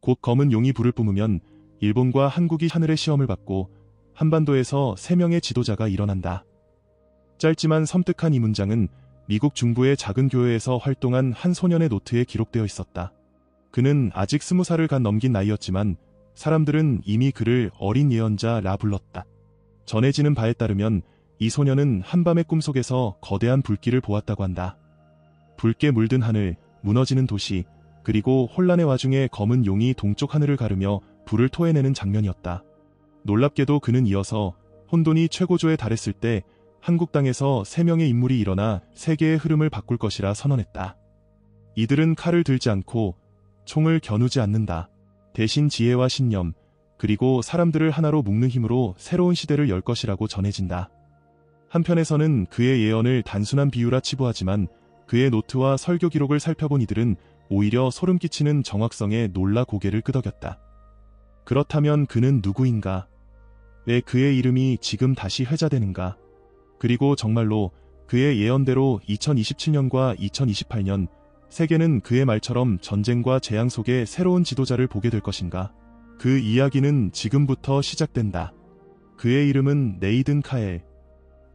곧 검은 용이 불을 뿜으면 일본과 한국이 하늘의 시험을 받고 한반도에서 3명의 지도자가 일어난다. 짧지만 섬뜩한 이 문장은 미국 중부의 작은 교회에서 활동한 한 소년의 노트에 기록되어 있었다. 그는 아직 20살을 간 넘긴 나이였지만 사람들은 이미 그를 어린 예언자라 불렀다. 전해지는 바에 따르면 이 소년은 한밤의 꿈속에서 거대한 불길을 보았다고 한다. 붉게 물든 하늘, 무너지는 도시, 그리고 혼란의 와중에 검은 용이 동쪽 하늘을 가르며 불을 토해내는 장면이었다. 놀랍게도 그는 이어서 혼돈이 최고조에 달했을 때 한국 땅에서 3명의 인물이 일어나 세계의 흐름을 바꿀 것이라 선언했다. 이들은 칼을 들지 않고 총을 겨누지 않는다. 대신 지혜와 신념, 그리고 사람들을 하나로 묶는 힘으로 새로운 시대를 열 것이라고 전해진다. 한편에서는 그의 예언을 단순한 비유라 치부하지만 그의 노트와 설교 기록을 살펴본 이들은 오히려 소름 끼치는 정확성에 놀라 고개를 끄덕였다. 그렇다면 그는 누구인가? 왜 그의 이름이 지금 다시 회자되는가? 그리고 정말로 그의 예언대로 2027년과 2028년 세계는 그의 말처럼 전쟁과 재앙 속에 새로운 지도자를 보게 될 것인가? 그 이야기는 지금부터 시작된다. 그의 이름은 네이든 카엘.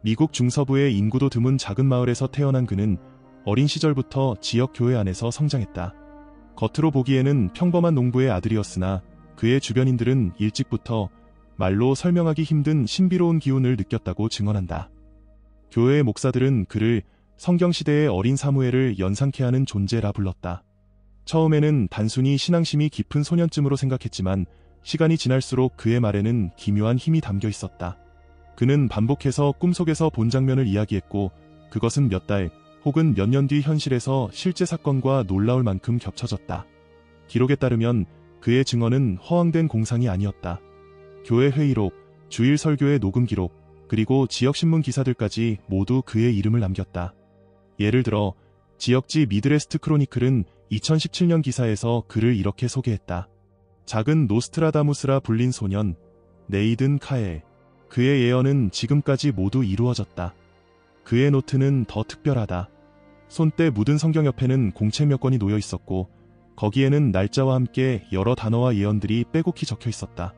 미국 중서부의 인구도 드문 작은 마을에서 태어난 그는 어린 시절부터 지역 교회 안에서 성장했다. 겉으로 보기에는 평범한 농부의 아들이었으나 그의 주변인들은 일찍부터 말로 설명하기 힘든 신비로운 기운을 느꼈다고 증언한다. 교회의 목사들은 그를 성경시대의 어린 사무엘을 연상케 하는 존재라 불렀다. 처음에는 단순히 신앙심이 깊은 소년쯤으로 생각했지만 시간이 지날수록 그의 말에는 기묘한 힘이 담겨 있었다. 그는 반복해서 꿈속에서 본 장면을 이야기했고 그것은 몇 달 혹은 몇 년 뒤 현실에서 실제 사건과 놀라울 만큼 겹쳐졌다. 기록에 따르면 그의 증언은 허황된 공상이 아니었다. 교회 회의록, 주일 설교의 녹음 기록, 그리고 지역신문 기사들까지 모두 그의 이름을 남겼다. 예를 들어 지역지 미드레스트 크로니클은 2017년 기사에서 그를 이렇게 소개했다. 작은 노스트라다무스라 불린 소년, 네이든 카엘. 그의 예언은 지금까지 모두 이루어졌다. 그의 노트는 더 특별하다. 손때 묻은 성경 옆에는 공책 몇 권이 놓여 있었고 거기에는 날짜와 함께 여러 단어와 예언들이 빼곡히 적혀 있었다.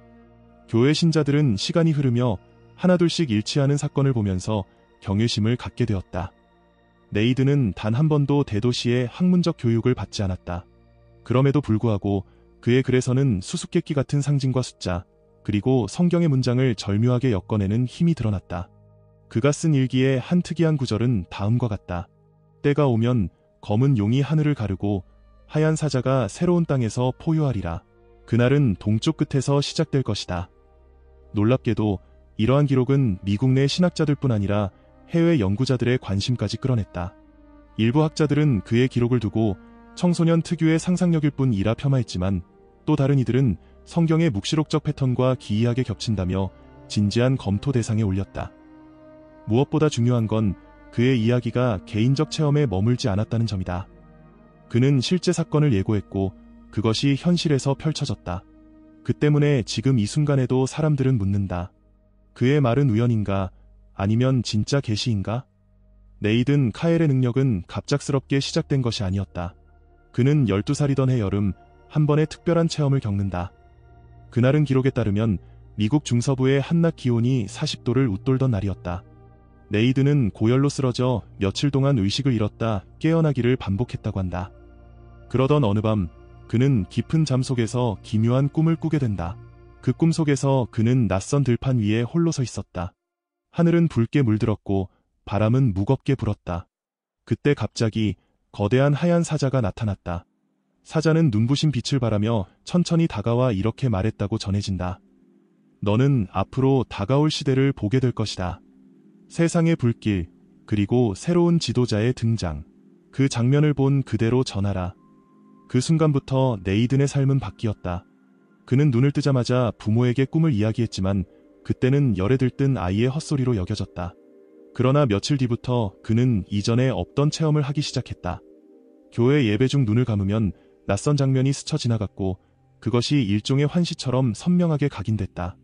교회 신자들은 시간이 흐르며 하나둘씩 일치하는 사건을 보면서 경외심을 갖게 되었다. 네이든은 단 한 번도 대도시의 학문적 교육을 받지 않았다. 그럼에도 불구하고 그의 글에서는 수수께끼 같은 상징과 숫자, 그리고 성경의 문장을 절묘하게 엮어내는 힘이 드러났다. 그가 쓴 일기의 한 특이한 구절은 다음과 같다. 때가 오면 검은 용이 하늘을 가르고 하얀 사자가 새로운 땅에서 포효하리라. 그날은 동쪽 끝에서 시작될 것이다. 놀랍게도 이러한 기록은 미국 내 신학자들뿐 아니라 해외 연구자들의 관심까지 끌어냈다. 일부 학자들은 그의 기록을 두고 청소년 특유의 상상력일 뿐이라 폄하했지만 또 다른 이들은 성경의 묵시록적 패턴과 기이하게 겹친다며 진지한 검토 대상에 올렸다. 무엇보다 중요한 건 그의 이야기가 개인적 체험에 머물지 않았다는 점이다. 그는 실제 사건을 예고했고 그것이 현실에서 펼쳐졌다. 그 때문에 지금 이 순간에도 사람들은 묻는다. 그의 말은 우연인가? 아니면 진짜 계시인가? 네이든 카엘의 능력은 갑작스럽게 시작된 것이 아니었다. 그는 12살이던 해 여름 한 번의 특별한 체험을 겪는다. 그날은 기록에 따르면 미국 중서부의 한낮 기온이 40도를 웃돌던 날이었다. 네이든은 고열로 쓰러져 며칠 동안 의식을 잃었다 깨어나기를 반복했다고 한다. 그러던 어느 밤 그는 깊은 잠 속에서 기묘한 꿈을 꾸게 된다. 그 꿈 속에서 그는 낯선 들판 위에 홀로 서 있었다. 하늘은 붉게 물들었고 바람은 무겁게 불었다. 그때 갑자기 거대한 하얀 사자가 나타났다. 사자는 눈부신 빛을 발하며 천천히 다가와 이렇게 말했다고 전해진다. 너는 앞으로 다가올 시대를 보게 될 것이다. 세상의 불길, 그리고 새로운 지도자의 등장. 그 장면을 본 그대로 전하라. 그 순간부터 네이든의 삶은 바뀌었다. 그는 눈을 뜨자마자 부모에게 꿈을 이야기했지만 그때는 열에 들뜬 아이의 헛소리로 여겨졌다. 그러나 며칠 뒤부터 그는 이전에 없던 체험을 하기 시작했다. 교회 예배 중 눈을 감으면 낯선 장면이 스쳐 지나갔고 그것이 일종의 환시처럼 선명하게 각인됐다.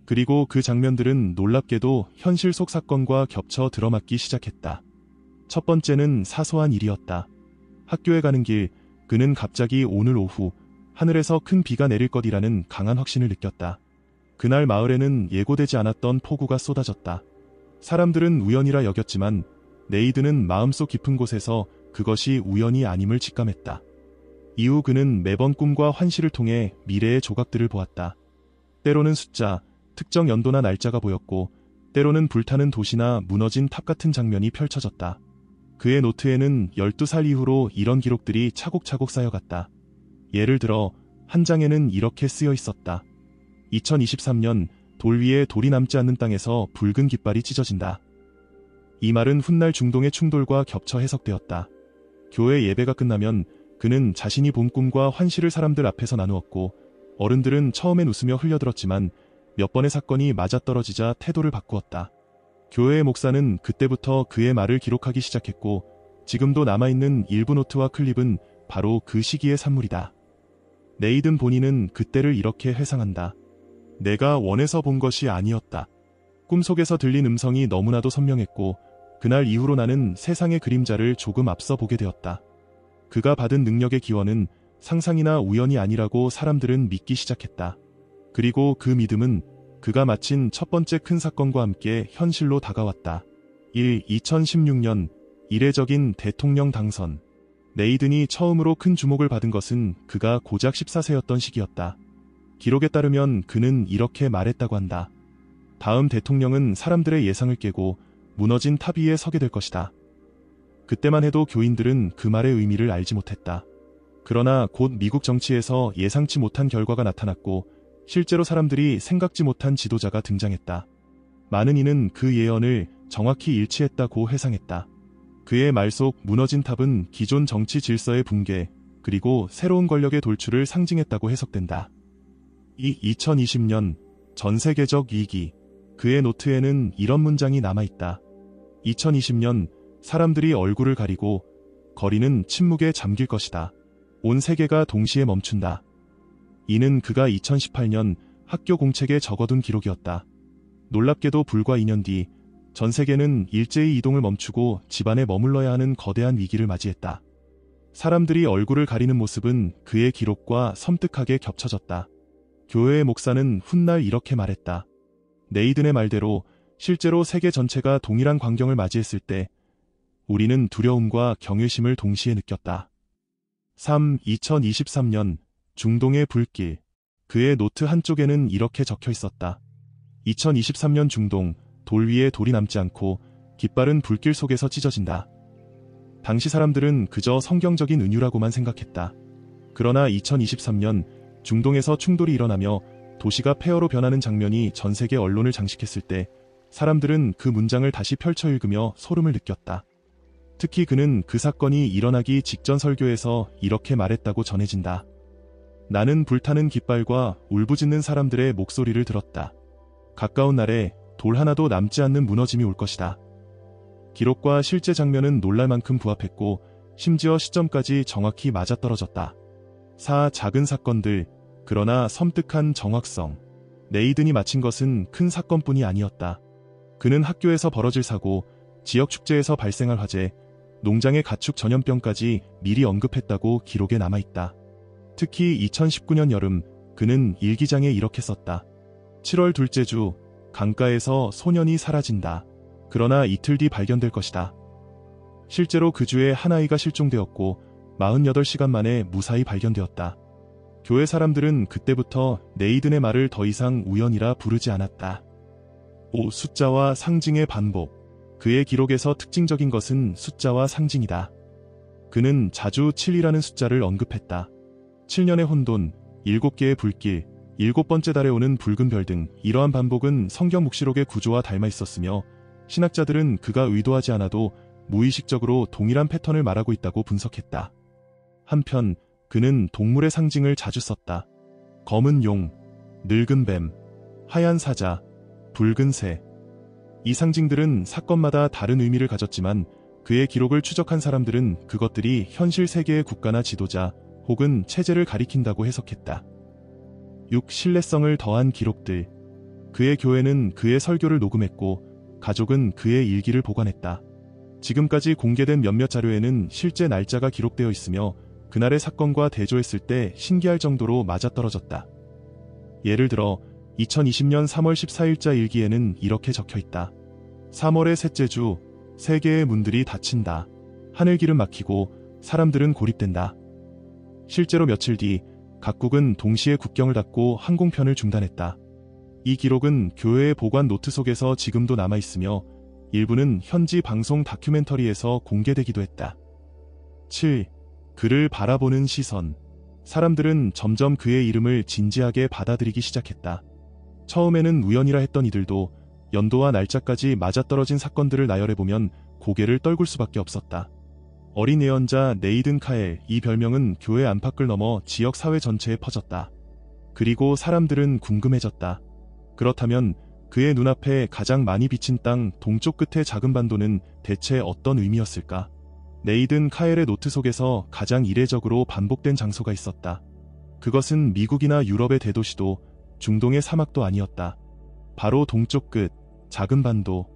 그리고 그 장면들은 놀랍게도 현실 속 사건과 겹쳐 들어맞기 시작했다. 첫 번째는 사소한 일이었다. 학교에 가는 길, 그는 갑자기 오늘 오후 하늘에서 큰 비가 내릴 것이라는 강한 확신을 느꼈다. 그날 마을에는 예고되지 않았던 폭우가 쏟아졌다. 사람들은 우연이라 여겼지만 네이드는 마음속 깊은 곳에서 그것이 우연이 아님을 직감했다. 이후 그는 매번 꿈과 환시를 통해 미래의 조각들을 보았다. 때로는 숫자, 특정 연도나 날짜가 보였고 때로는 불타는 도시나 무너진 탑 같은 장면이 펼쳐졌다. 그의 노트에는 12살 이후로 이런 기록들이 차곡차곡 쌓여갔다. 예를 들어 한 장에는 이렇게 쓰여 있었다. 2023년 돌 위에 돌이 남지 않는 땅에서 붉은 깃발이 찢어진다. 이 말은 훗날 중동의 충돌과 겹쳐 해석되었다. 교회 예배가 끝나면 그는 자신이 본 꿈과 환시를 사람들 앞에서 나누었고 어른들은 처음엔 웃으며 흘려들었지만 몇 번의 사건이 맞아떨어지자 태도를 바꾸었다. 교회의 목사는 그때부터 그의 말을 기록하기 시작했고 지금도 남아있는 일부 노트와 클립은 바로 그 시기의 산물이다. 네이든 본인은 그때를 이렇게 회상한다. 내가 원해서 본 것이 아니었다. 꿈속에서 들린 음성이 너무나도 선명했고 그날 이후로 나는 세상의 그림자를 조금 앞서 보게 되었다. 그가 받은 능력의 기원은 상상이나 우연이 아니라고 사람들은 믿기 시작했다. 그리고 그 믿음은 그가 마친 첫 번째 큰 사건과 함께 현실로 다가왔다. 2016년 이례적인 대통령 당선. 네이든이 처음으로 큰 주목을 받은 것은 그가 고작 14세였던 시기였다. 기록에 따르면 그는 이렇게 말했다고 한다. 다음 대통령은 사람들의 예상을 깨고 무너진 탑 위에 서게 될 것이다. 그때만 해도 교인들은 그 말의 의미를 알지 못했다. 그러나 곧 미국 정치에서 예상치 못한 결과가 나타났고 실제로 사람들이 생각지 못한 지도자가 등장했다. 많은 이는 그 예언을 정확히 일치했다고 회상했다. 그의 말 속 무너진 탑은 기존 정치 질서의 붕괴 그리고 새로운 권력의 돌출을 상징했다고 해석된다. 2020년 전 세계적 위기. 그의 노트에는 이런 문장이 남아있다. 2020년 사람들이 얼굴을 가리고 거리는 침묵에 잠길 것이다. 온 세계가 동시에 멈춘다. 이는 그가 2018년 학교 공책에 적어둔 기록이었다. 놀랍게도 불과 2년 뒤 전 세계는 일제히 이동을 멈추고 집안에 머물러야 하는 거대한 위기를 맞이했다. 사람들이 얼굴을 가리는 모습은 그의 기록과 섬뜩하게 겹쳐졌다. 교회의 목사는 훗날 이렇게 말했다. 네이든의 말대로 실제로 세계 전체가 동일한 광경을 맞이했을 때 우리는 두려움과 경외심을 동시에 느꼈다. 2023년 중동의 불길. 그의 노트 한쪽에는 이렇게 적혀 있었다. 2023년 중동, 돌 위에 돌이 남지 않고 깃발은 불길 속에서 찢어진다. 당시 사람들은 그저 성경적인 은유라고만 생각했다. 그러나 2023년 중동에서 충돌이 일어나며 도시가 폐허로 변하는 장면이 전 세계 언론을 장식했을 때 사람들은 그 문장을 다시 펼쳐 읽으며 소름을 느꼈다. 특히 그는 그 사건이 일어나기 직전 설교에서 이렇게 말했다고 전해진다. 나는 불타는 깃발과 울부짖는 사람들의 목소리를 들었다. 가까운 날에 돌 하나도 남지 않는 무너짐이 올 것이다. 기록과 실제 장면은 놀랄 만큼 부합했고 심지어 시점까지 정확히 맞아떨어졌다. 작은 사건들, 그러나 섬뜩한 정확성. 네이든이 마친 것은 큰 사건뿐이 아니었다. 그는 학교에서 벌어질 사고, 지역 축제에서 발생할 화재, 농장의 가축 전염병까지 미리 언급했다고 기록에 남아있다. 특히 2019년 여름 그는 일기장에 이렇게 썼다. 7월 둘째 주 강가에서 소년이 사라진다. 그러나 이틀 뒤 발견될 것이다. 실제로 그 주에 한 아이가 실종되었고 48시간 만에 무사히 발견되었다. 교회 사람들은 그때부터 네이든의 말을 더 이상 우연이라 부르지 않았다. 숫자와 상징의 반복. 그의 기록에서 특징적인 것은 숫자와 상징이다. 그는 자주 7이라는 숫자를 언급했다. 7년의 혼돈, 7개의 불길, 7번째 달에 오는 붉은 별 등 이러한 반복은 성경 묵시록의 구조와 닮아 있었으며 신학자들은 그가 의도하지 않아도 무의식적으로 동일한 패턴을 말하고 있다고 분석했다. 한편 그는 동물의 상징을 자주 썼다. 검은 용, 늙은 뱀, 하얀 사자, 붉은 새. 이 상징들은 사건마다 다른 의미를 가졌지만 그의 기록을 추적한 사람들은 그것들이 현실 세계의 국가나 지도자 혹은 체제를 가리킨다고 해석했다. 6. 신뢰성을 더한 기록들. 그의 교회는 그의 설교를 녹음했고 가족은 그의 일기를 보관했다. 지금까지 공개된 몇몇 자료에는 실제 날짜가 기록되어 있으며 그날의 사건과 대조했을 때 신기할 정도로 맞아떨어졌다. 예를 들어 2020년 3월 14일자 일기에는 이렇게 적혀있다. 3월의 셋째 주, 세계의 문들이 닫힌다. 하늘길은 막히고 사람들은 고립된다. 실제로 며칠 뒤 각국은 동시에 국경을 닫고 항공편을 중단했다. 이 기록은 교회의 보관 노트 속에서 지금도 남아있으며 일부는 현지 방송 다큐멘터리에서 공개되기도 했다. 7. 그를 바라보는 시선. 사람들은 점점 그의 이름을 진지하게 받아들이기 시작했다. 처음에는 우연이라 했던 이들도 연도와 날짜까지 맞아떨어진 사건들을 나열해보면 고개를 떨굴 수밖에 없었다. 어린 예언자 네이든 카엘, 이 별명은 교회 안팎을 넘어 지역 사회 전체에 퍼졌다. 그리고 사람들은 궁금해졌다. 그렇다면 그의 눈앞에 가장 많이 비친 땅 동쪽 끝의 작은 반도는 대체 어떤 의미였을까? 네이든 카엘의 노트 속에서 가장 이례적으로 반복된 장소가 있었다. 그것은 미국이나 유럽의 대도시도 중동의 사막도 아니었다. 바로 동쪽 끝, 작은 반도.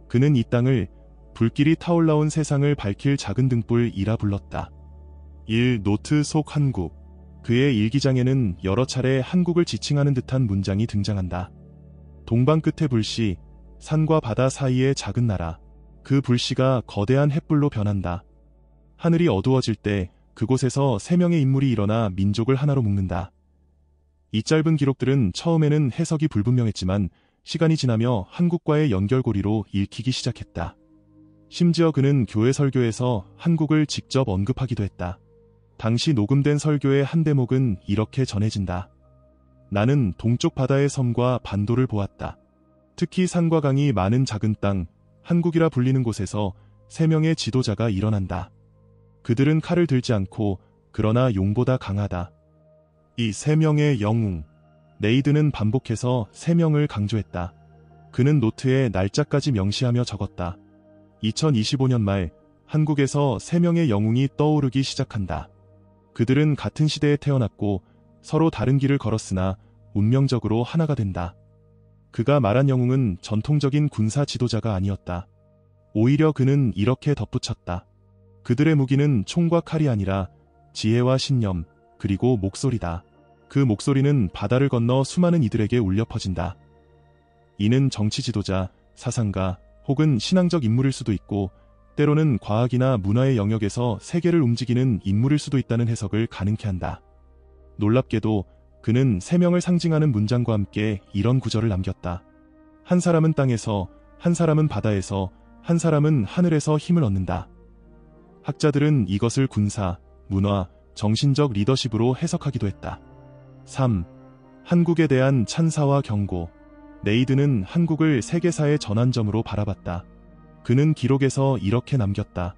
그는 이 땅을 불길이 타올라온 세상을 밝힐 작은 등불이라 불렀다. 1. 노트 속 한국. 그의 일기장에는 여러 차례 한국을 지칭하는 듯한 문장이 등장한다. 동방 끝의 불씨, 산과 바다 사이의 작은 나라. 그 불씨가 거대한 햇불로 변한다. 하늘이 어두워질 때 그곳에서 세 명의 인물이 일어나 민족을 하나로 묶는다. 이 짧은 기록들은 처음에는 해석이 불분명했지만 시간이 지나며 한국과의 연결고리로 읽히기 시작했다. 심지어 그는 교회 설교에서 한국을 직접 언급하기도 했다. 당시 녹음된 설교의 한 대목은 이렇게 전해진다. 나는 동쪽 바다의 섬과 반도를 보았다. 특히 산과 강이 많은 작은 땅, 한국이라 불리는 곳에서 세 명의 지도자가 일어난다. 그들은 칼을 들지 않고 그러나 용보다 강하다. 이 세 명의 영웅. 네이든은 반복해서 세 명을 강조했다. 그는 노트에 날짜까지 명시하며 적었다. 2025년 말 한국에서 세 명의 영웅이 떠오르기 시작한다. 그들은 같은 시대에 태어났고 서로 다른 길을 걸었으나 운명적으로 하나가 된다. 그가 말한 영웅은 전통적인 군사 지도자가 아니었다. 오히려 그는 이렇게 덧붙였다. 그들의 무기는 총과 칼이 아니라 지혜와 신념, 그리고 목소리다. 그 목소리는 바다를 건너 수많은 이들에게 울려 퍼진다. 이는 정치 지도자, 사상가, 혹은 신앙적 인물일 수도 있고 때로는 과학이나 문화의 영역에서 세계를 움직이는 인물일 수도 있다는 해석을 가능케 한다. 놀랍게도 그는 세 명을 상징하는 문장과 함께 이런 구절을 남겼다. 한 사람은 땅에서, 한 사람은 바다에서, 한 사람은 하늘에서 힘을 얻는다. 학자들은 이것을 군사, 문화, 정신적 리더십으로 해석하기도 했다. 3. 한국에 대한 찬사와 경고. 네이든은 한국을 세계사의 전환점으로 바라봤다. 그는 기록에서 이렇게 남겼다.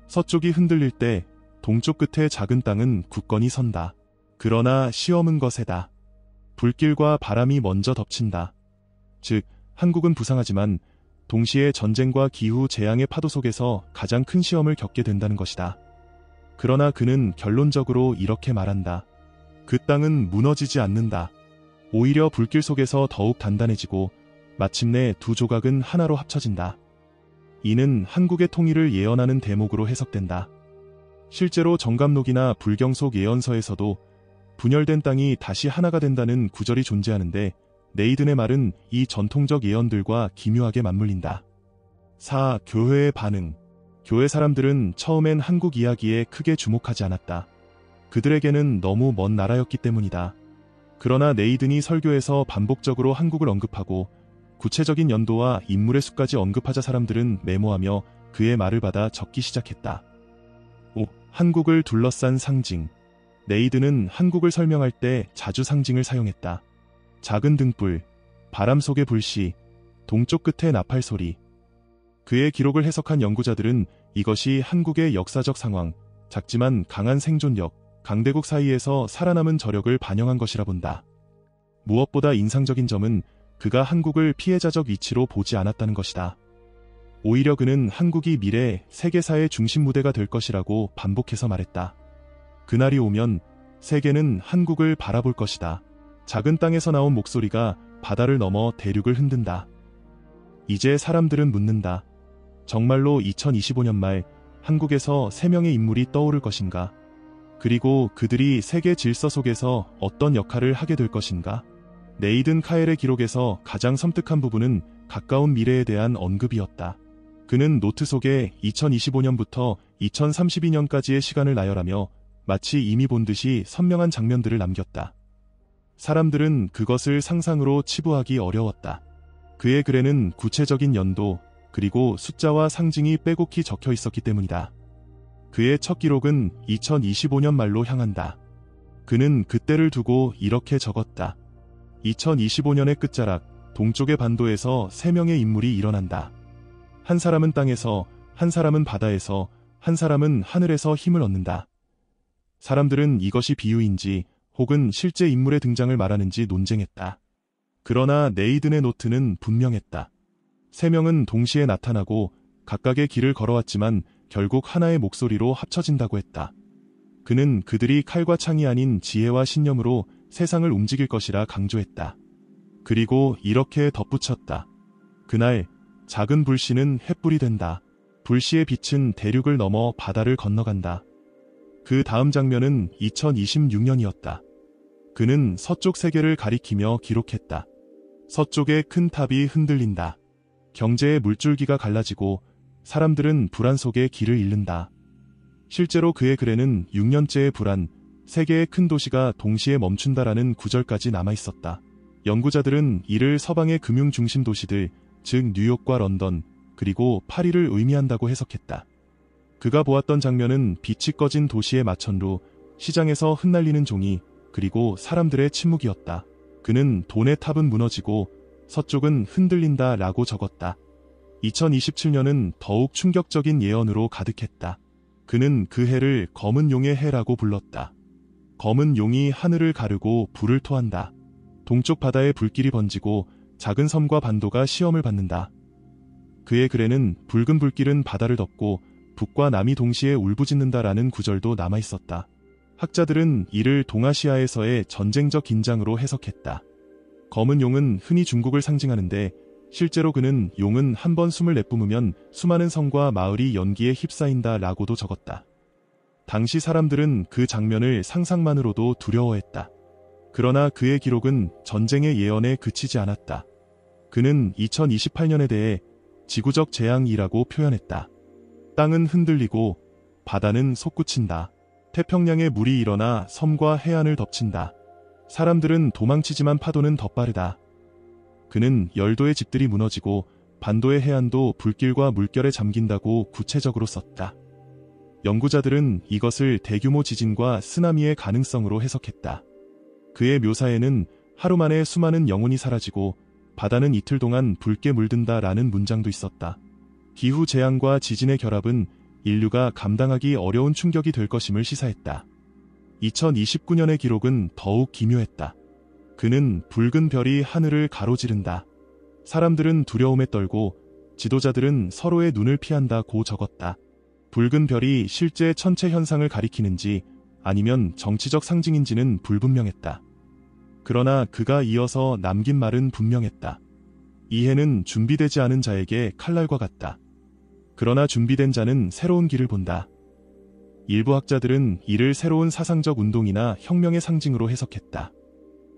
서쪽이 흔들릴 때 동쪽 끝의 작은 땅은 굳건히 선다. 그러나 시험은 거세다. 불길과 바람이 먼저 덮친다. 즉, 한국은 부상하지만 동시에 전쟁과 기후 재앙의 파도 속에서 가장 큰 시험을 겪게 된다는 것이다. 그러나 그는 결론적으로 이렇게 말한다. 그 땅은 무너지지 않는다. 오히려 불길 속에서 더욱 단단해지고 마침내 두 조각은 하나로 합쳐진다. 이는 한국의 통일을 예언하는 대목으로 해석된다. 실제로 정감록이나 불경 속 예언서에서도 분열된 땅이 다시 하나가 된다는 구절이 존재하는데 네이든의 말은 이 전통적 예언들과 기묘하게 맞물린다. 4. 교회의 반응. 교회 사람들은 처음엔 한국 이야기에 크게 주목하지 않았다. 그들에게는 너무 먼 나라였기 때문이다. 그러나 네이든이 설교에서 반복적으로 한국을 언급하고 구체적인 연도와 인물의 수까지 언급하자 사람들은 메모하며 그의 말을 받아 적기 시작했다. 5. 한국을 둘러싼 상징. 네이든은 한국을 설명할 때 자주 상징을 사용했다. 작은 등불, 바람 속의 불씨, 동쪽 끝의 나팔 소리. 그의 기록을 해석한 연구자들은 이것이 한국의 역사적 상황, 작지만 강한 생존력, 강대국 사이에서 살아남은 저력을 반영한 것이라 본다. 무엇보다 인상적인 점은 그가 한국을 피해자적 위치로 보지 않았다는 것이다. 오히려 그는 한국이 미래 세계사의 중심 무대가 될 것이라고 반복해서 말했다. 그날이 오면 세계는 한국을 바라볼 것이다. 작은 땅에서 나온 목소리가 바다를 넘어 대륙을 흔든다. 이제 사람들은 묻는다. 정말로 2025년 말 한국에서 세 명의 인물이 떠오를 것인가? 그리고 그들이 세계 질서 속에서 어떤 역할을 하게 될 것인가? 네이든 카엘의 기록에서 가장 섬뜩한 부분은 가까운 미래에 대한 언급이었다. 그는 노트 속에 2025년부터 2032년까지의 시간을 나열하며 마치 이미 본 듯이 선명한 장면들을 남겼다. 사람들은 그것을 상상으로 치부하기 어려웠다. 그의 글에는 구체적인 연도, 그리고 숫자와 상징이 빼곡히 적혀 있었기 때문이다. 그의 첫 기록은 2025년 말로 향한다. 그는 그때를 두고 이렇게 적었다. 2025년의 끝자락, 동쪽의 반도에서 3명의 인물이 일어난다. 한 사람은 땅에서, 한 사람은 바다에서, 한 사람은 하늘에서 힘을 얻는다. 사람들은 이것이 비유인지 혹은 실제 인물의 등장을 말하는지 논쟁했다. 그러나 네이든의 노트는 분명했다. 3명은 동시에 나타나고 각각의 길을 걸어왔지만 결국 하나의 목소리로 합쳐진다고 했다. 그는 그들이 칼과 창이 아닌 지혜와 신념으로 세상을 움직일 것이라 강조했다. 그리고 이렇게 덧붙였다. 그날 작은 불씨는 횃불이 된다. 불씨의 빛은 대륙을 넘어 바다를 건너간다. 그 다음 장면은 2026년이었다. 그는 서쪽 세계를 가리키며 기록했다. 서쪽의 큰 탑이 흔들린다. 경제의 물줄기가 갈라지고 사람들은 불안 속에 길을 잃는다. 실제로 그의 글에는 6년째의 불안, 세계의 큰 도시가 동시에 멈춘다라는 구절까지 남아있었다. 연구자들은 이를 서방의 금융 중심 도시들, 즉 뉴욕과 런던, 그리고 파리를 의미한다고 해석했다. 그가 보았던 장면은 빛이 꺼진 도시의 마천루, 시장에서 흩날리는 종이, 그리고 사람들의 침묵이었다. 그는 돈의 탑은 무너지고 서쪽은 흔들린다 라고 적었다. 2027년은 더욱 충격적인 예언으로 가득했다. 그는 그 해를 검은 용의 해라고 불렀다. 검은 용이 하늘을 가르고 불을 토한다. 동쪽 바다에 불길이 번지고 작은 섬과 반도가 시험을 받는다. 그의 글에는 붉은 불길은 바다를 덮고 북과 남이 동시에 울부짖는다라는 구절도 남아있었다. 학자들은 이를 동아시아에서의 전쟁적 긴장으로 해석했다. 검은 용은 흔히 중국을 상징하는데 실제로 그는 용은 한 번 숨을 내뿜으면 수많은 성과 마을이 연기에 휩싸인다 라고도 적었다. 당시 사람들은 그 장면을 상상만으로도 두려워했다. 그러나 그의 기록은 전쟁의 예언에 그치지 않았다. 그는 2028년에 대해 지구적 재앙이라고 표현했다. 땅은 흔들리고 바다는 솟구친다. 태평양의 물이 일어나 섬과 해안을 덮친다. 사람들은 도망치지만 파도는 더 빠르다. 그는 열도의 집들이 무너지고 반도의 해안도 불길과 물결에 잠긴다고 구체적으로 썼다. 연구자들은 이것을 대규모 지진과 쓰나미의 가능성으로 해석했다. 그의 묘사에는 하루 만에 수많은 영혼이 사라지고 바다는 이틀 동안 붉게 물든다라는 문장도 있었다. 기후 재앙과 지진의 결합은 인류가 감당하기 어려운 충격이 될 것임을 시사했다. 2029년의 기록은 더욱 기묘했다. 그는 붉은 별이 하늘을 가로지른다. 사람들은 두려움에 떨고 지도자들은 서로의 눈을 피한다고 적었다. 붉은 별이 실제 천체 현상을 가리키는지 아니면 정치적 상징인지는 불분명했다. 그러나 그가 이어서 남긴 말은 분명했다. 이 해는 준비되지 않은 자에게 칼날과 같다. 그러나 준비된 자는 새로운 길을 본다. 일부 학자들은 이를 새로운 사상적 운동이나 혁명의 상징으로 해석했다.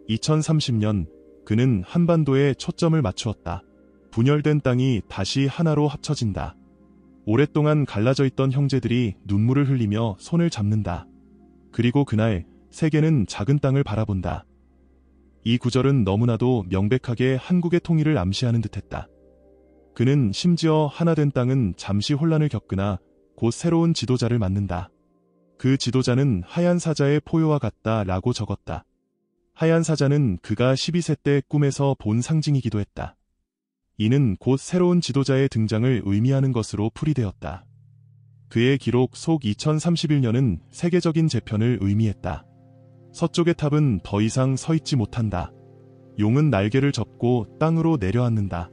2030년 그는 한반도에 초점을 맞추었다. 분열된 땅이 다시 하나로 합쳐진다. 오랫동안 갈라져 있던 형제들이 눈물을 흘리며 손을 잡는다. 그리고 그날 세계는 작은 땅을 바라본다. 이 구절은 너무나도 명백하게 한국의 통일을 암시하는 듯했다. 그는 심지어 하나된 땅은 잠시 혼란을 겪으나 곧 새로운 지도자를 만난다. 그 지도자는 하얀 사자의 포효와 같다 라고 적었다. 하얀 사자는 그가 12세 때 꿈에서 본 상징이기도 했다. 이는 곧 새로운 지도자의 등장을 의미하는 것으로 풀이되었다. 그의 기록 속 2031년은 세계적인 재편을 의미했다. 서쪽의 탑은 더 이상 서 있지 못한다. 용은 날개를 접고 땅으로 내려앉는다.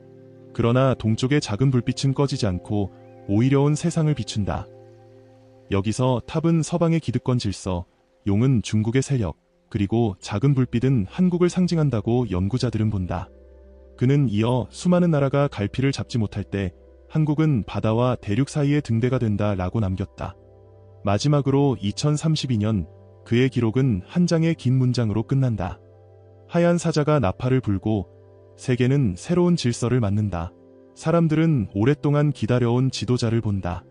그러나 동쪽의 작은 불빛은 꺼지지 않고 오히려 온 세상을 비춘다. 여기서 탑은 서방의 기득권 질서, 용은 중국의 세력, 그리고 작은 불빛은 한국을 상징한다고 연구자들은 본다. 그는 이어 수많은 나라가 갈피를 잡지 못할 때 한국은 바다와 대륙 사이의 등대가 된다 라고 남겼다. 마지막으로 2032년 그의 기록은 한 장의 긴 문장으로 끝난다. 하얀 사자가 나팔을 불고 세계는 새로운 질서를 맞는다. 사람들은 오랫동안 기다려온 지도자를 본다.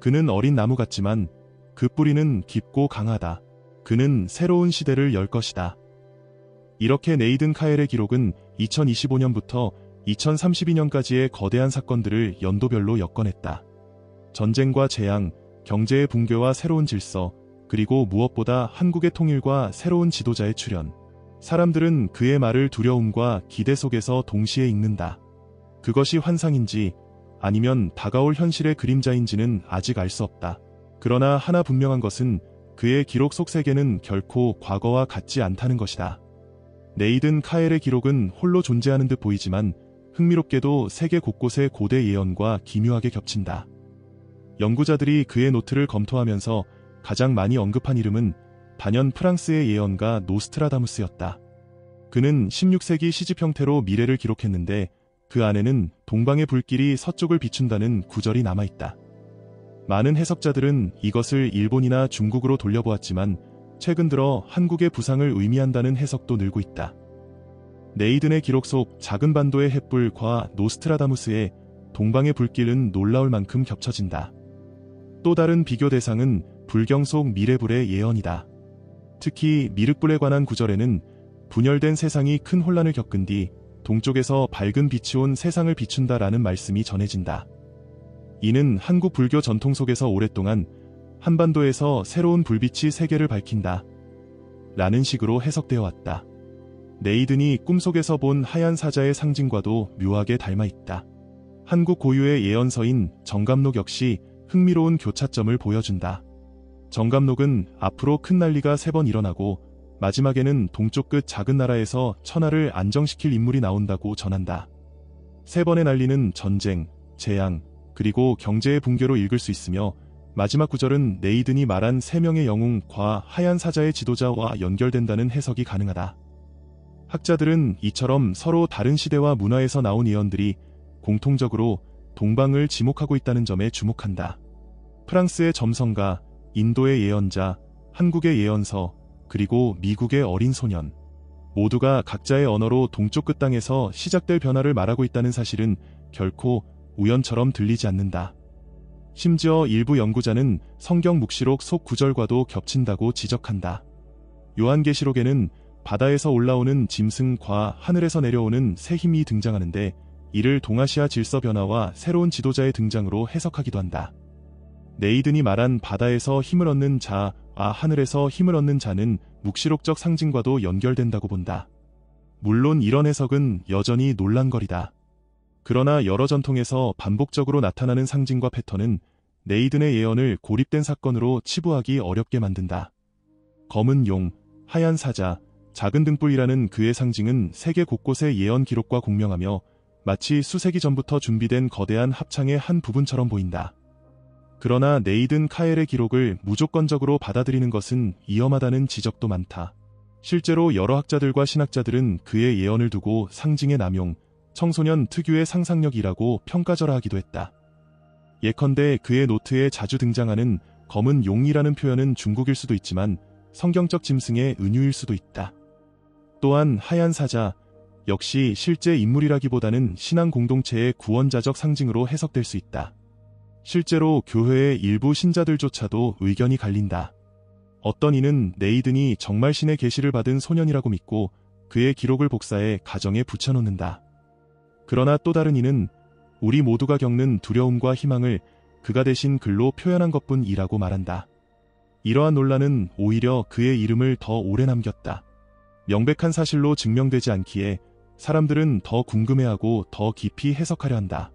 그는 어린 나무 같지만 그 뿌리는 깊고 강하다. 그는 새로운 시대를 열 것이다. 이렇게 네이든 카엘의 기록은 2025년부터 2032년까지의 거대한 사건들을 연도별로 엮어냈다. 전쟁과 재앙, 경제의 붕괴와 새로운 질서, 그리고 무엇보다 한국의 통일과 새로운 지도자의 출현. 사람들은 그의 말을 두려움과 기대 속에서 동시에 읽는다. 그것이 환상인지 아니면 다가올 현실의 그림자인지는 아직 알 수 없다. 그러나 하나 분명한 것은 그의 기록 속 세계는 결코 과거와 같지 않다는 것이다. 네이든 카엘의 기록은 홀로 존재하는 듯 보이지만 흥미롭게도 세계 곳곳의 고대 예언과 기묘하게 겹친다. 연구자들이 그의 노트를 검토하면서 가장 많이 언급한 이름은 단연 프랑스의 예언가 노스트라다무스였다. 그는 16세기 시집 형태로 미래를 기록했는데 그 안에는 동방의 불길이 서쪽을 비춘다는 구절이 남아있다. 많은 해석자들은 이것을 일본이나 중국으로 돌려보았지만 최근 들어 한국의 부상을 의미한다는 해석도 늘고 있다. 네이든의 기록 속 작은 반도의 횃불과 노스트라다무스의 동방의 불길은 놀라울 만큼 겹쳐진다. 또 다른 비교 대상은 불경 속 미래불의 예언이다. 특히 미륵불에 관한 구절에는 분열된 세상이 큰 혼란을 겪은 뒤 동쪽에서 밝은 빛이 온 세상을 비춘다라는 말씀이 전해진다. 이는 한국 불교 전통 속에서 오랫동안 한반도에서 새로운 불빛이 세계를 밝힌다 라는 식으로 해석되어 왔다. 네이든이 꿈속에서 본 하얀 사자의 상징과도 묘하게 닮아있다. 한국 고유의 예언서인 정감록 역시 흥미로운 교차점을 보여준다. 정감록은 앞으로 큰 난리가 3번 일어나고 마지막에는 동쪽 끝 작은 나라에서 천하를 안정시킬 인물이 나온다고 전한다. 3번의 난리는 전쟁, 재앙, 그리고 경제의 붕괴로 읽을 수 있으며 마지막 구절은 네이든이 말한 3명의 영웅과 하얀 사자의 지도자와 연결된다는 해석이 가능하다. 학자들은 이처럼 서로 다른 시대와 문화에서 나온 예언들이 공통적으로 동방을 지목하고 있다는 점에 주목한다. 프랑스의 점성가, 인도의 예언자, 한국의 예언서, 그리고 미국의 어린 소년. 모두가 각자의 언어로 동쪽 끝 땅에서 시작될 변화를 말하고 있다는 사실은 결코 우연처럼 들리지 않는다. 심지어 일부 연구자는 성경 묵시록 속 구절과도 겹친다고 지적한다. 요한계시록에는 바다에서 올라오는 짐승과 하늘에서 내려오는 새 힘이 등장하는데 이를 동아시아 질서 변화와 새로운 지도자의 등장으로 해석하기도 한다. 네이든이 말한 바다에서 힘을 얻는 자와 하늘에서 힘을 얻는 자는 묵시록적 상징과도 연결된다고 본다. 물론 이런 해석은 여전히 논란거리다. 그러나 여러 전통에서 반복적으로 나타나는 상징과 패턴은 네이든의 예언을 고립된 사건으로 치부하기 어렵게 만든다. 검은 용, 하얀 사자, 작은 등불이라는 그의 상징은 세계 곳곳의 예언 기록과 공명하며 마치 수세기 전부터 준비된 거대한 합창의 한 부분처럼 보인다. 그러나 네이든 카엘의 기록을 무조건적으로 받아들이는 것은 위험하다는 지적도 많다. 실제로 여러 학자들과 신학자들은 그의 예언을 두고 상징의 남용, 청소년 특유의 상상력이라고 평가절하하기도 했다. 예컨대 그의 노트에 자주 등장하는 검은 용이라는 표현은 중국일 수도 있지만 성경적 짐승의 은유일 수도 있다. 또한 하얀 사자 역시 실제 인물이라기보다는 신앙 공동체의 구원자적 상징으로 해석될 수 있다. 실제로 교회의 일부 신자들조차도 의견이 갈린다. 어떤 이는 네이든이 정말 신의 계시를 받은 소년이라고 믿고 그의 기록을 복사해 가정에 붙여놓는다. 그러나 또 다른 이는 우리 모두가 겪는 두려움과 희망을 그가 대신 글로 표현한 것뿐이라고 말한다. 이러한 논란은 오히려 그의 이름을 더 오래 남겼다. 명백한 사실로 증명되지 않기에 사람들은 더 궁금해하고 더 깊이 해석하려 한다.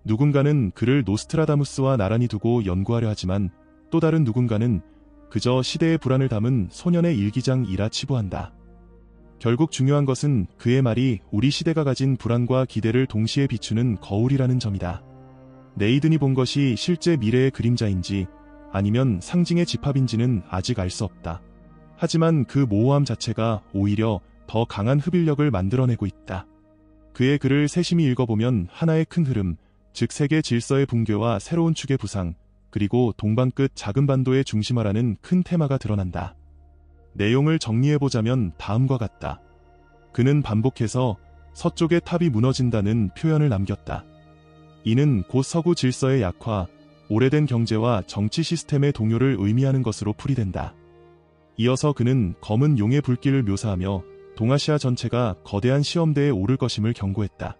누군가는 그를 노스트라다무스와 나란히 두고 연구하려 하지만 또 다른 누군가는 그저 시대의 불안을 담은 소년의 일기장이라 치부한다. 결국 중요한 것은 그의 말이 우리 시대가 가진 불안과 기대를 동시에 비추는 거울이라는 점이다. 네이든이 본 것이 실제 미래의 그림자인지 아니면 상징의 집합인지는 아직 알 수 없다. 하지만 그 모호함 자체가 오히려 더 강한 흡입력을 만들어내고 있다. 그의 글을 세심히 읽어보면 하나의 큰 흐름, 즉 세계 질서의 붕괴와 새로운 축의 부상, 그리고 동방 끝 작은 반도의 중심화라는 큰 테마가 드러난다. 내용을 정리해보자면 다음과 같다. 그는 반복해서 서쪽의 탑이 무너진다는 표현을 남겼다. 이는 곧 서구 질서의 약화, 오래된 경제와 정치 시스템의 동요를 의미하는 것으로 풀이된다. 이어서 그는 검은 용의 불길을 묘사하며 동아시아 전체가 거대한 시험대에 오를 것임을 경고했다.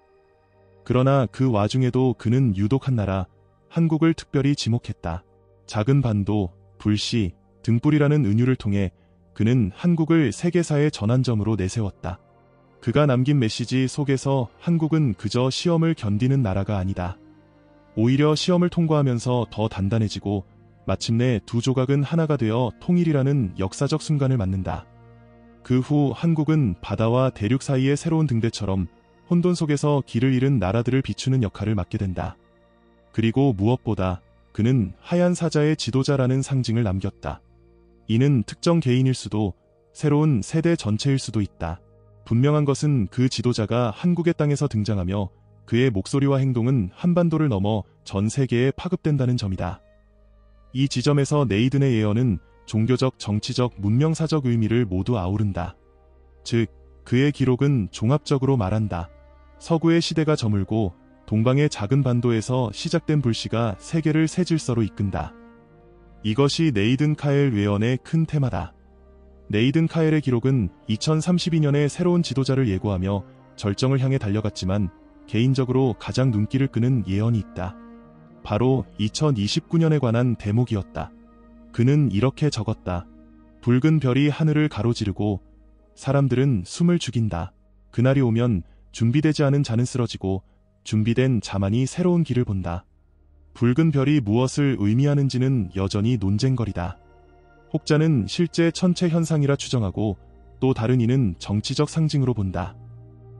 그러나 그 와중에도 그는 유독 한 나라, 한국을 특별히 지목했다. 작은 반도, 불시, 등불이라는 은유를 통해 그는 한국을 세계사의 전환점으로 내세웠다. 그가 남긴 메시지 속에서 한국은 그저 시험을 견디는 나라가 아니다. 오히려 시험을 통과하면서 더 단단해지고 마침내 두 조각은 하나가 되어 통일이라는 역사적 순간을 맞는다. 그 후 한국은 바다와 대륙 사이의 새로운 등대처럼 혼돈 속에서 길을 잃은 나라들을 비추는 역할을 맡게 된다. 그리고 무엇보다 그는 하얀 사자의 지도자라는 상징을 남겼다. 이는 특정 개인일 수도 새로운 세대 전체일 수도 있다. 분명한 것은 그 지도자가 한국의 땅에서 등장하며 그의 목소리와 행동은 한반도를 넘어 전 세계에 파급된다는 점이다. 이 지점에서 네이든의 예언은 종교적, 정치적, 문명사적 의미를 모두 아우른다. 즉, 그의 기록은 종합적으로 말한다. 서구의 시대가 저물고 동방의 작은 반도에서 시작된 불씨가 세계를 새 질서로 이끈다. 이것이 네이든 카엘 외언의 큰 테마다. 네이든 카엘의 기록은 2032년에 새로운 지도자를 예고하며 절정을 향해 달려갔지만 개인적으로 가장 눈길을 끄는 예언이 있다. 바로 2029년에 관한 대목이었다. 그는 이렇게 적었다. 붉은 별이 하늘을 가로지르고 사람들은 숨을 죽인다. 그날이 오면 준비되지 않은 자는 쓰러지고 준비된 자만이 새로운 길을 본다. 붉은 별이 무엇을 의미하는지는 여전히 논쟁거리다. 혹자는 실제 천체 현상이라 추정하고 또 다른 이는 정치적 상징으로 본다.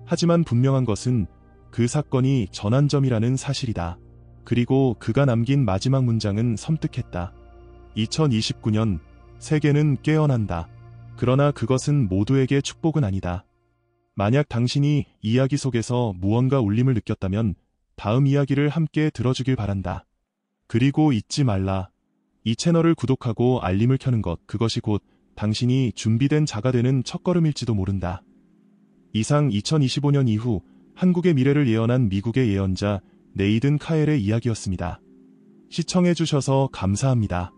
하지만 분명한 것은 그 사건이 전환점이라는 사실이다. 그리고 그가 남긴 마지막 문장은 섬뜩했다. 2029년 세계는 깨어난다. 그러나 그것은 모두에게 축복은 아니다. 만약 당신이 이야기 속에서 무언가 울림을 느꼈다면 다음 이야기를 함께 들어주길 바란다. 그리고 잊지 말라. 이 채널을 구독하고 알림을 켜는 것, 그것이 곧 당신이 준비된 자가 되는 첫걸음일지도 모른다. 이상 2025년 이후 한국의 미래를 예언한 미국의 예언자 네이든 카엘의 이야기였습니다. 시청해주셔서 감사합니다.